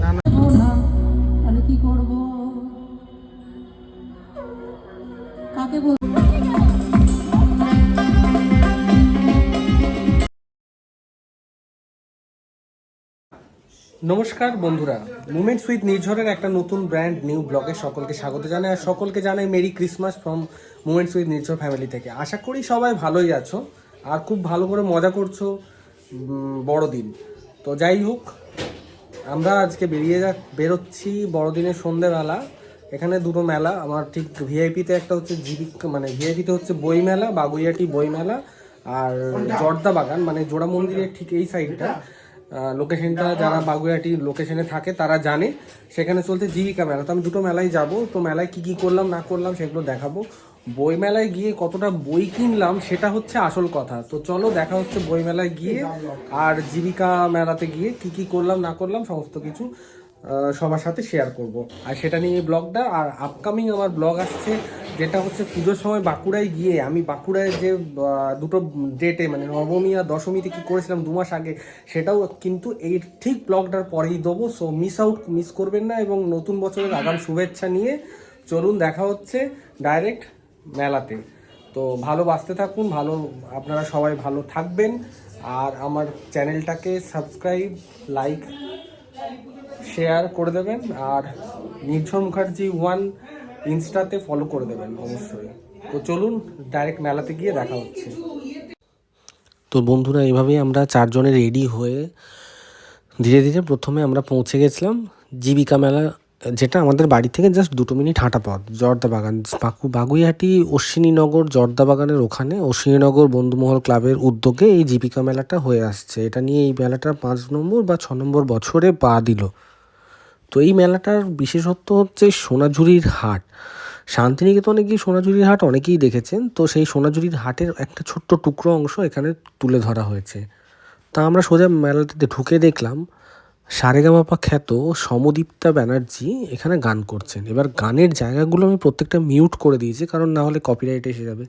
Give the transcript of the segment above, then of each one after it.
না না আমি কি করব, কাকে বল। নমস্কার বন্ধুরা, মুমেন্টস উইথ নির্ঝরের একটা নতুন ব্র্যান্ড নিউ ব্লগে সকলকে স্বাগত জানাই। আর সকলকে জানাই merry Christmas from moments with Nirjhar family থেকে। আশা করি সবাই ভালোই আছো আর খুব ভালো করে মজা করছো বড়দিন। তো যাই হোক, আমরা আজকে বেরোচ্ছি বড়দিনের সন্ধ্যেবেলা। এখানে দুটো মেলা আমার, ঠিক ভিআইপিতে একটা হচ্ছে মানে ভিআইপিতে হচ্ছে বই মেলা, বাগুইয়াটি বই মেলা, আর জর্দা বাগান মানে জোড়া মন্দিরের ঠিক এই সাইডটা লোকেশনটা, যারা বাগুইয়াটি লোকেশনে থাকে তারা জানে। সেখানে চলছে জীবিকা মেলা। তো আমি দুটো মেলায় যাব। তো মেলায় কি কি করলাম না করলাম সেগুলো দেখাবো। বই মেলায় গিয়ে কতটা বই কিনলাম সেটা হচ্ছে আসল কথা। তো চলো দেখা হচ্ছে বই মেলায় গিয়ে, আর জীবিকা মেলাতে গিয়ে কি কি করলাম না করলাম সমস্ত কিছু সবার সাথে শেয়ার করব। আর সেটা নিয়ে এই ব্লগটা। আর আপকামিং আমার ব্লগ আসছে, যেটা হচ্ছে পুজোর সময় বাঁকুড়ায় গিয়ে আমি বাঁকুড়ায় যে দুটো ডেটে মানে নবমী আর দশমীতে কী করেছিলাম 2 মাস আগে, সেটাও কিন্তু এই ঠিক ব্লগটার পরেই দেবো। সো মিস করবেন না। এবং নতুন বছরের আগাম শুভেচ্ছা নিয়ে চলুন দেখা হচ্ছে ডাইরেক্ট মেলাতে। তো ভালো বাঁচতে থাকুন, ভালো আপনারা সবাই ভালো থাকবেন। আর আমার চ্যানেলটাকে সাবস্ক্রাইব, লাইক, শেয়ার করে দেবেন। আর নির্ঝর মুখার্জি 1 ইনস্টাতে ফলো করে দেবেন অবশ্যই। তো চলুন ডাইরেক্ট মেলাতে গিয়ে দেখা হচ্ছে। তো বন্ধুরা, এভাবেই আমরা চারজনে রেডি হয়ে ধীরে ধীরে প্রথমে আমরা পৌঁছে গেছিলাম জীবিকা মেলা, যেটা আমাদের বাড়ি থেকে জাস্ট 2 মিনিট হাঁটা পথ। জর্দা বাগান, বাগুইহাটি অশ্বিনীনগর জর্দা বাগানের ওখানে অশ্বিনীনগর বন্ধুমহল ক্লাবের উদ্যোগে এই জীবিকা মেলাটা হয়ে আসছে। এটা নিয়ে এই মেলাটা 5 নম্বর বা 6 নম্বর বছরে পা দিল। তো এই মেলাটার বিশেষত্ব হচ্ছে সোনাঝুরির হাট। শান্তিনিকেতনে গিয়ে সোনাঝুরির হাট অনেকেই দেখেছেন, তো সেই সোনাঝুরির হাটের একটা ছোট্ট টুকরো অংশ এখানে তুলে ধরা হয়েছে। তা আমরা সোজা মেলাটাতে ঢুকে দেখলাম সারেগামাপা খ্যাত সমদীপ্তা ব্যানার্জি এখানে গান করছেন। এবার গানের জায়গাগুলো আমি প্রত্যেকটা মিউট করে দিয়েছি, কারণ না হলে কপিরাইট এসে যাবে।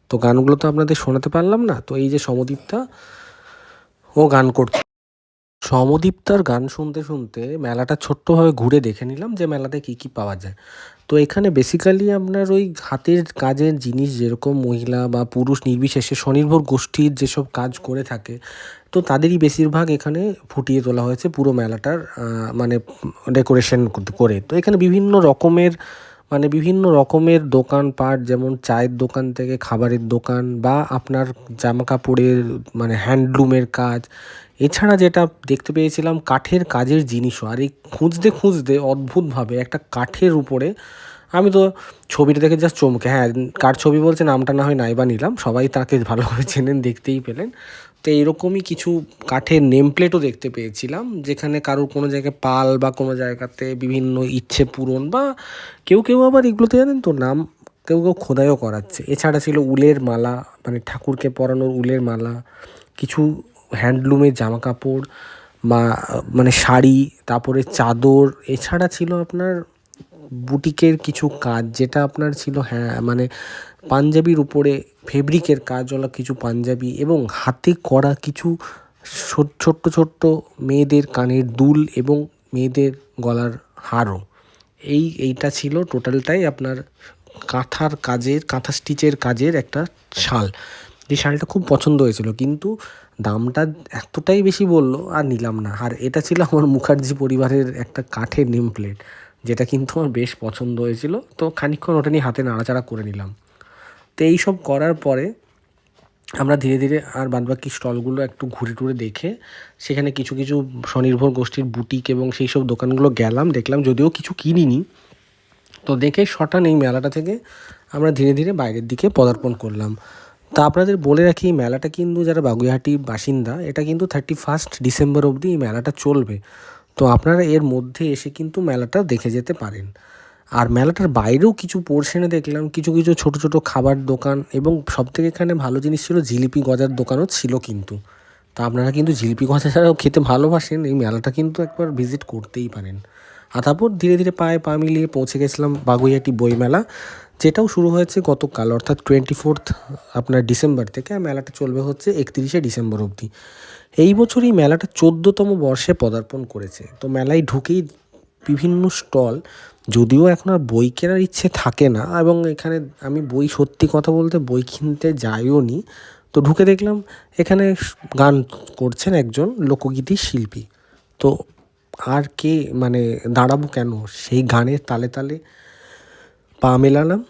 তো গানগুলো তো আপনাদের শোনাতে পারলাম না। তো এই যে সমদীপ্তা, ও গান করছে। সমদীপ্তার গান শুনতে শুনতে মেলাটা ছোট্টভাবে ঘুরে দেখে নিলাম যে মেলাতে কী কী পাওয়া যায়। তো এখানে বেসিক্যালি আপনার ওই হাতের কাজের জিনিস, যেরকম মহিলা বা পুরুষ নির্বিশেষে স্বনির্ভর গোষ্ঠীর যেসব কাজ করে থাকে, তো তাদেরই বেশিরভাগ এখানে ফুটিয়ে তোলা হয়েছে পুরো মেলাটার মানে ডেকোরেশন করে। তো এখানে বিভিন্ন রকমের দোকানপাট, যেমন চায়ের দোকান থেকে খাবারের দোকান বা আপনার জামা কাপড়ের মানে হ্যান্ডলুমের কাজ। এছাড়া যেটা দেখতে পেয়েছিলাম কাঠের কাজের জিনিসও। আর এই খুঁজতে খুঁজতে অদ্ভুতভাবে একটা কাঠের উপরে, আমি তো ছবিটা দেখে জাস্ট চমকে, হ্যাঁ কার ছবি বলছে, নামটা না হয় নাইবা নিলাম, সবাই তাকে ভালোভাবে চেনেন, দেখতেই পেলেন। তো এরকমই কিছু কাঠের নেম প্লেটও দেখতে পেয়েছিলাম, যেখানে কারোর কোনো জায়গায় পাল বা কোনো জায়গাতে বিভিন্ন ইচ্ছে পূরণ, বা কেউ কেউ আবার এগুলোতে জানেন তো নাম, কেউ কেউ খোদাইও করাচ্ছে। এছাড়া ছিল উলের মালা, মানে ঠাকুরকে পরানোর উলের মালা, কিছু হ্যান্ডলুমের জামা কাপড় বা মানে শাড়ি, তারপরে চাদর। এছাড়া ছিল আপনার বুটিকের কিছু কাজ, যেটা আপনার ছিল হ্যাঁ মানে পাঞ্জাবির উপরে ফেব্রিকের কাজওয়ালা কিছু পাঞ্জাবি, এবং হাতে করা কিছু ছোট্ট ছোট্ট মেয়েদের কানের দুল এবং মেয়েদের গলার হারও। এইটা ছিল টোটালটাই আপনার কাঁথা স্টিচের কাজের একটা শাল। যে শালটা খুব পছন্দ হয়েছিল, কিন্তু দামটা এতটাই বেশি বললো আর নিলাম না। আর এটা ছিল আমার মুখার্জি পরিবারের একটা কাঠের নেম প্লেট, যেটা কিন্তু আমার বেশ পছন্দ হয়েছিল। তো খানিকক্ষণ ওটা নিয়ে হাতে নাড়াচাড়া করে নিলাম। তো এইসব করার পরে আমরা ধীরে ধীরে আর বাদবাকি স্টলগুলো একটু ঘুরে টুরে দেখে, সেখানে কিছু কিছু স্বনির্ভর গোষ্ঠীর বুটিক এবং সেই সব দোকানগুলো দেখলাম, যদিও কিছু কিনিনি। তো দেখে শটান এই মেলাটা থেকে আমরা ধীরে ধীরে বাইরের দিকে পদার্পণ করলাম। তা আপনাদের বলে রাখি, এই মেলাটা কিন্তু, যারা বাগুইহাটির বাসিন্দা, এটা কিন্তু 31 ডিসেম্বর অবধি এই মেলাটা চলবে। তো আপনারা এর মধ্যে এসে কিন্তু মেলাটা দেখে যেতে পারেন। আর মেলাটার বাইরেও কিছু পোর্শনে দেখলাম কিছু কিছু ছোট ছোট খাবার দোকান, এবং সবথেকে এখানে ভালো জিনিস ছিল জিলিপি গজার দোকানও ছিল কিন্তু। তা আপনারা কিন্তু জিলিপি গজা ছাড়াও খেতে ভালোবাসেন, এই মেলাটা কিন্তু একবার ভিজিট করতেই পারেন। আর তারপর ধীরে ধীরে পা মিলিয়ে পৌঁছে গেছিলাম বাগুইহাটি বইমেলা, যেটাও শুরু হয়েছে গতকাল অর্থাৎ 24 আপনার ডিসেম্বর থেকে, আর মেলাটা চলবে হচ্ছে 31শে ডিসেম্বর অবধি। এই বছর এই মেলাটা 14তম বর্ষে পদার্পণ করেছে। তো মেলায় ঢুকেই বিভিন্ন স্টল, যদিও এখন আর বই কেনার ইচ্ছে থাকে না, এবং এখানে আমি বই, সত্যি কথা বলতে বই কিনতে যাইও নি। তো ঢুকে দেখলাম এখানে গান করছেন একজন লোকগীতির শিল্পী। তো আর কে মানে দাঁড়াবো কেন, সেই গানের তালে তালে পা মেলালাম,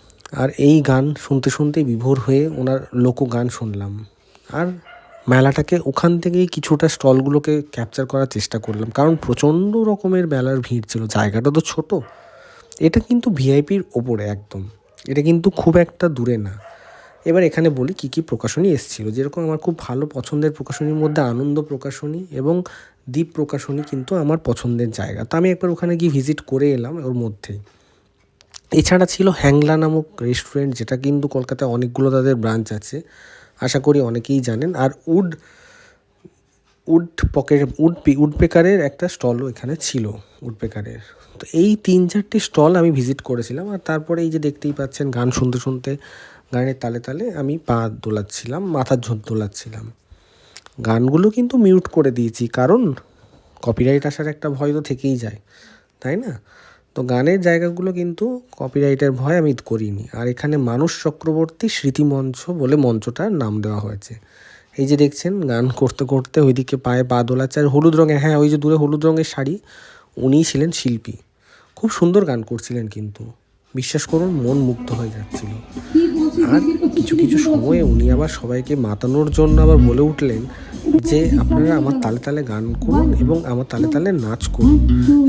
আর এই গান শুনতে শুনতে বিভোর হয়ে ওনার লোকগান শুনলাম। আর মেলাটাকে ওখান থেকেই কিছুটা স্টলগুলোকে ক্যাপচার করার চেষ্টা করলাম, কারণ প্রচণ্ড রকমের মেলার ভিড় ছিল। জায়গাটা তো ছোট, এটা কিন্তু ভিআইপির ওপরে একদম, এটা কিন্তু খুব একটা দূরে না। এবার এখানে বলি কী কী প্রকাশনী এসেছিলো। যেরকম আমার খুব ভালো পছন্দের প্রকাশনীর মধ্যে আনন্দ প্রকাশনী এবং দ্বীপ প্রকাশনী কিন্তু আমার পছন্দের জায়গা। তো আমি একবার ওখানে গিয়ে ভিজিট করে এলাম ওর মধ্যেই। এছাড়া ছিল হ্যাংলা নামক রেস্টুরেন্ট, যেটা কিন্তু কলকাতায় অনেকগুলো তাদের ব্রাঞ্চ আছে, আশা করি অনেকেই জানেন। আর উডপেকারের একটা স্টলও এখানে ছিল, উডপেকারের। তো এই 3-4টি স্টল আমি ভিজিট করেছিলাম। আর তারপরে এই যে দেখতেই পাচ্ছেন, গান শুনতে শুনতে গানের তালে তালে আমি পা দোলাচ্ছিলাম, মাথার ঝোঁক দোলাচ্ছিলাম। গানগুলো কিন্তু মিউট করে দিয়েছি, কারণ কপিরাইট আসার একটা ভয় তো থেকেই যায়, তাই না? তো গানের জায়গাগুলো কিন্তু কপিরাইটের ভয় আমি করিনি। আর এখানে মানুষ চক্রবর্তী স্মৃতিমঞ্চ বলে মঞ্চটার নাম দেওয়া হয়েছে। এই যে দেখছেন গান করতে করতে ওইদিকে পায়ে পা দোলাচ্ছে, আর হলুদ রঙের, হ্যাঁ ওই যে দূরে হলুদ রঙের শাড়ি, উনিই ছিলেন শিল্পী। খুব সুন্দর গান করছিলেন, কিন্তু বিশ্বাস করুন মন মুগ্ধ হয়ে যাচ্ছিল। আর কিছু কিছু সময়ে উনি আবার সবাইকে মাতানোর জন্য আবার বলে উঠলেন যে আপনারা আমার তালে তালে গান করুন এবং আমার তালে তালে নাচ করুন।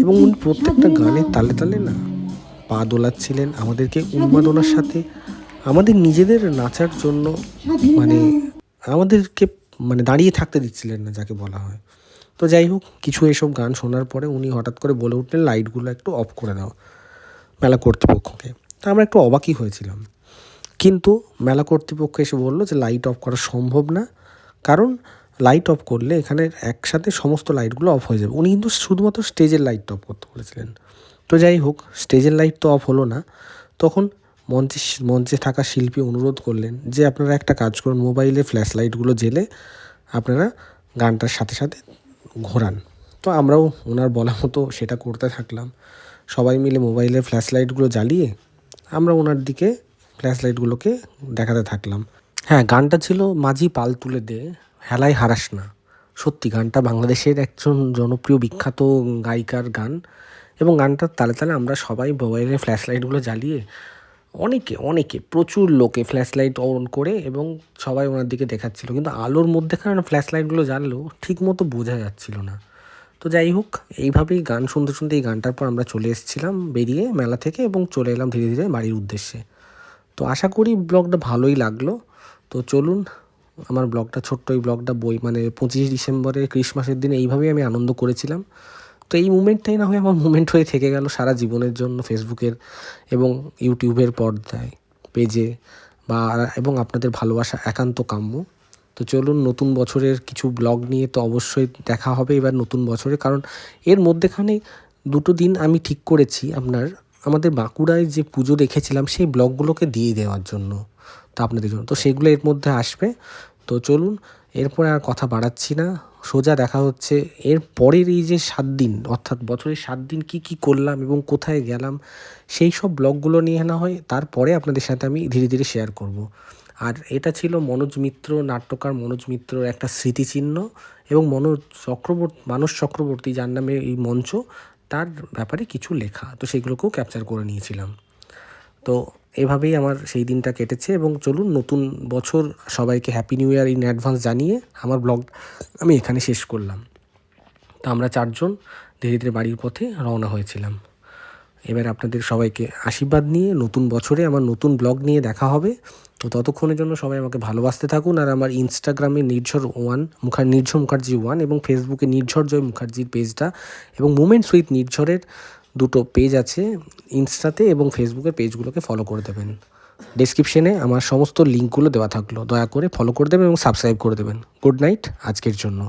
এবং উনি প্রত্যেকটা গানের তালে তালে না পা দোলাচ্ছিলেন, আমাদেরকে উন্মাদনার সাথে আমাদের নিজেদের নাচার জন্য মানে আমাদেরকে মানে দাঁড়িয়ে থাকতে দিচ্ছিলেন না, যাকে বলা হয়। তো যাই হোক, কিছু এসব গান শোনার পরে উনি হঠাৎ করে বলে উঠলেন লাইটগুলো একটু অফ করে দাও মেলা কর্তৃপক্ষকে। তা আমরা একটু অবাকই হয়েছিলাম, কিন্তু মেলা কর্তৃপক্ষ এসে বললো যে লাইট অফ করা সম্ভব না, কারণ লাইট অফ করলে এখানে একসাথে সমস্ত লাইটগুলো অফ হয়ে যাবে। উনি কিন্তু শুধুমাত্র স্টেজের লাইটটা অফ করতে বলেছিলেন। তো যাই হোক, স্টেজের লাইট তো অফ হলো না। তখন মঞ্চে থাকা শিল্পী অনুরোধ করলেন যে আপনারা একটা কাজ করুন, মোবাইলে ফ্ল্যাশ লাইটগুলো জ্বেলে আপনারা গানটার সাথে সাথে ঘোরান। তো আমরাও ওনার বলা মতো সেটা করতে থাকলাম। সবাই মিলে মোবাইলের ফ্ল্যাশ লাইটগুলো জ্বালিয়ে আমরা ওনার দিকে ফ্ল্যাশ লাইটগুলোকে দেখাতে থাকলাম। হ্যাঁ, গানটা ছিল মাঝি পাল তুলে দে হেলায় হারাস না। সত্যি গানটা বাংলাদেশের একজন জনপ্রিয় বিখ্যাত গায়িকার গান, এবং গানটার তালে তালে আমরা সবাই মোবাইলের ফ্ল্যাশ লাইটগুলো জ্বালিয়ে অনেকে প্রচুর লোকে ফ্ল্যাশ লাইট অন করে এবং সবাই ওনার দিকে দেখাচ্ছিল, কিন্তু আলোর মধ্যেখানে ফ্ল্যাশ লাইটগুলো জ্বাললেও ঠিক মতো বোঝা যাচ্ছিল না। তো যাই হোক, এইভাবেই গান শুনতে শুনতে এই গানটার পর আমরা চলে এসেছিলাম বেরিয়ে মেলা থেকে, এবং চলে এলাম ধীরে ধীরে বাড়ির উদ্দেশ্যে। তো আশা করি ব্লগটা ভালোই লাগলো। তো চলুন, আমার ব্লগটা ছোট্ট এই ব্লগটা মানে 25 ডিসেম্বরের ক্রিসমাসের দিনে এইভাবেই আমি আনন্দ করেছিলাম। তো এই মুমেন্টটাই না হয় আমার মুমেন্ট হয়ে থেকে গেল সারা জীবনের জন্য, ফেসবুকের এবং ইউটিউবের পর্দায়, পেজে এবং আপনাদের ভালোবাসা একান্ত কাম্য। তো চলুন, নতুন বছরের কিছু ব্লগ নিয়ে তো অবশ্যই দেখা হবে এবার নতুন বছরে, কারণ এর মধ্যেখানে 2 দিন আমি ঠিক করেছি আমাদের বাঁকুড়ায় যে পুজো দেখেছিলাম সেই ব্লগগুলোকে দিয়ে দেওয়ার জন্য, তা আপনাদের জন্য। তো সেগুলো এর মধ্যে আসবে। তো চলুন, এরপরে আর কথা বাড়াচ্ছি না, সোজা দেখা হচ্ছে এর পরের এই যে 7 দিন, অর্থাৎ বছরের 7 দিন কী কী করলাম এবং কোথায় গেলাম, সেই সব ব্লগগুলো নিয়ে না হয় তারপরে আপনাদের সাথে আমি ধীরে ধীরে শেয়ার করব। আর এটা ছিল মনোজ মিত্র, নাট্যকার মনোজ মিত্রর একটা স্মৃতিচিহ্ন, এবং মানস চক্রবর্তী যার নামে এই মঞ্চ, তার ব্যাপারে কিছু লেখা, তো সেগুলোকেও ক্যাপচার করে নিয়েছিলাম। তো এভাবেই আমার সেই দিনটা কেটেছে। এবং চলুন, নতুন বছর সবাইকে happy new year in advance জানিয়ে আমার ব্লগ আমি এখানে শেষ করলাম। তো আমরা 4 জন ধীরে ধীরে বাড়ির পথে রওনা হয়েছিলাম। এবার আপনাদের সবাইকে আশীর্বাদ নিয়ে নতুন বছরে আমার নতুন ব্লগ নিয়ে দেখা হবে। তো ততক্ষণের জন্য সবাই আমাকে ভালোবাসতে থাকুন। আর আমার ইনস্টাগ্রামে নির্ঝর মুখার্জি 1 এবং ফেসবুকে নির্ঝর জয় মুখার্জির পেজটা, এবং মোমেন্টস উইথ নির্ঝরের 2টো পেজ আছে ইনস্টাতে, এবং ফেসবুকের পেজগুলোকে ফলো করে দেবেন। ডেসক্রিপশনে আমার সমস্ত লিঙ্কগুলো দেওয়া থাকলো, দয়া করে ফলো করে দেবেন এবং সাবস্ক্রাইব করে দেবেন। গুড নাইট আজকের জন্য।